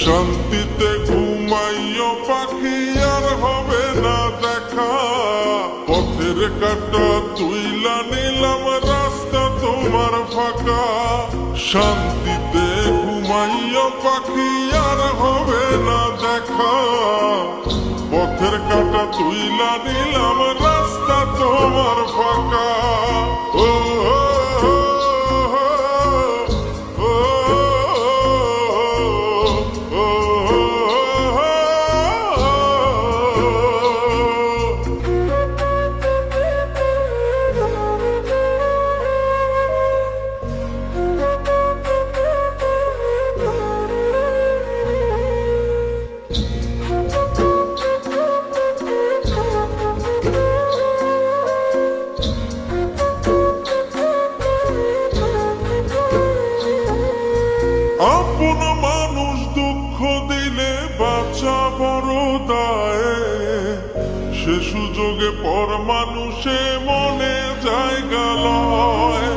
শান্তিতে ঘুমাইও পাখি আর হবে না দেখা। পথের কাঁটা তুইলা নিলাম রাস্তা তোমার ফাঁকা। শান্তিতে ঘুমাইও পাখি আর হবে না দেখা। পথের কাঁটা তুইলা নিলাম রাস্তা তোমার ফাঁকা। ও আপন মানুষ দুঃখ দিলে বাঁচা বড় দায়। সে সুযোগে পর মানুষে মনে জায়গা লয়।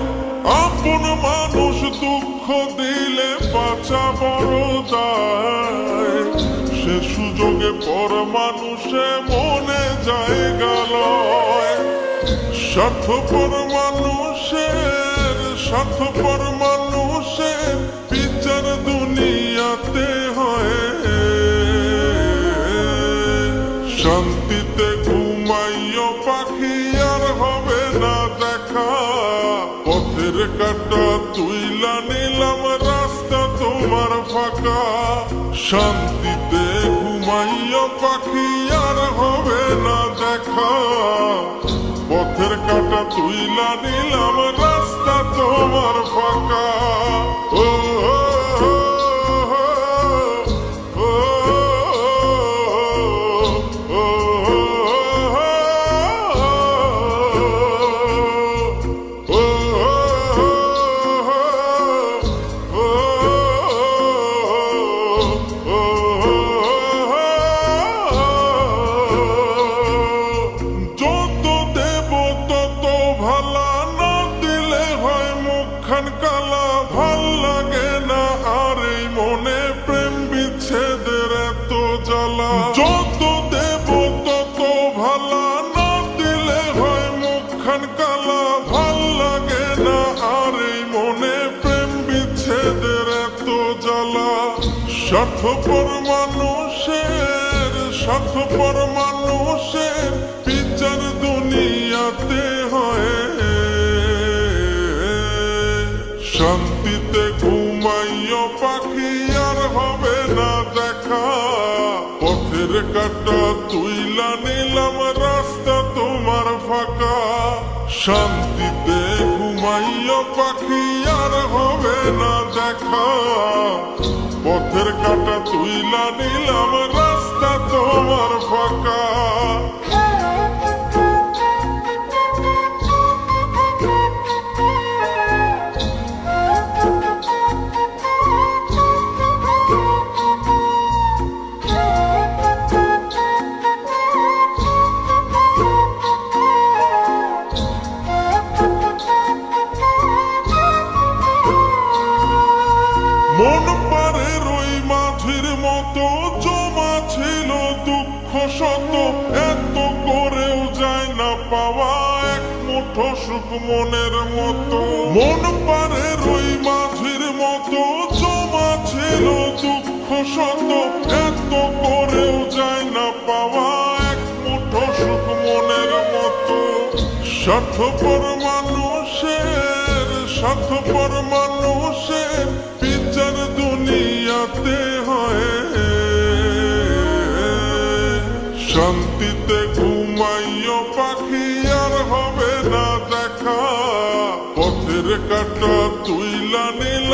আপন মানুষ দুঃখ দিলে বাঁচা বড় দায়। সে সুযোগে পর মানুষে মনে জায়গা লয়। স্বার্থপর মানুষের বিচার দুনিয়াতে হয়। শান্তিতে ঘুমাইও পাখি আর হবে না দেখা। পথের কাঁটা তুইলা নিলাম রাস্তা তোমার ফাঁকা। শান্তিতে ঘুমাইও পাখি আর হবে না দেখা। পথের কাঁটা তুইলা নিলাম রাস্তা তোমার ফাঁকা। ও কালা ভাল লাগে না আর এই মনে প্রেম বিচ্ছেদের এত জ্বালা। যত দেব তত ভালা না দিলে হয় মুখখান কালা। ভাল লাগে না আর এই মনে প্রেম বিচ্ছেদের এত জ্বালা। স্বার্থপর মানুষের বিচার দুনিয়াতে হয়। শান্তিতে ঘুমাইও পাখি আর হবে না দেখা। পথের কাঁটা তুইলা নিলাম রাস্তা তোমার ফাঁকা। শান্তিতে ঘুমাইও পাখি আর হবে না দেখা। পথের কাঁটা তুইলা নিলাম রাস্তা তোমার ফাঁকা। মন পারে রই মাঝির মতো জমা ছিল দুঃখ শত। এত করেও যায় না পাওয়া এক মুঠো সুখ মনের মতো। মন পারে রই মাঝির মতো জমা ছিল দুঃখ শত। এত করেও যায় না পাওয়া এক মুঠো সুখ মনের মতো। স্বার্থপর মানুষের বিচার দুনিয়াতে হয়। শান্তিতে ঘুমাইও পাখি আর হবে না দেখা। পথের কাঁটা তুইলা নিলাম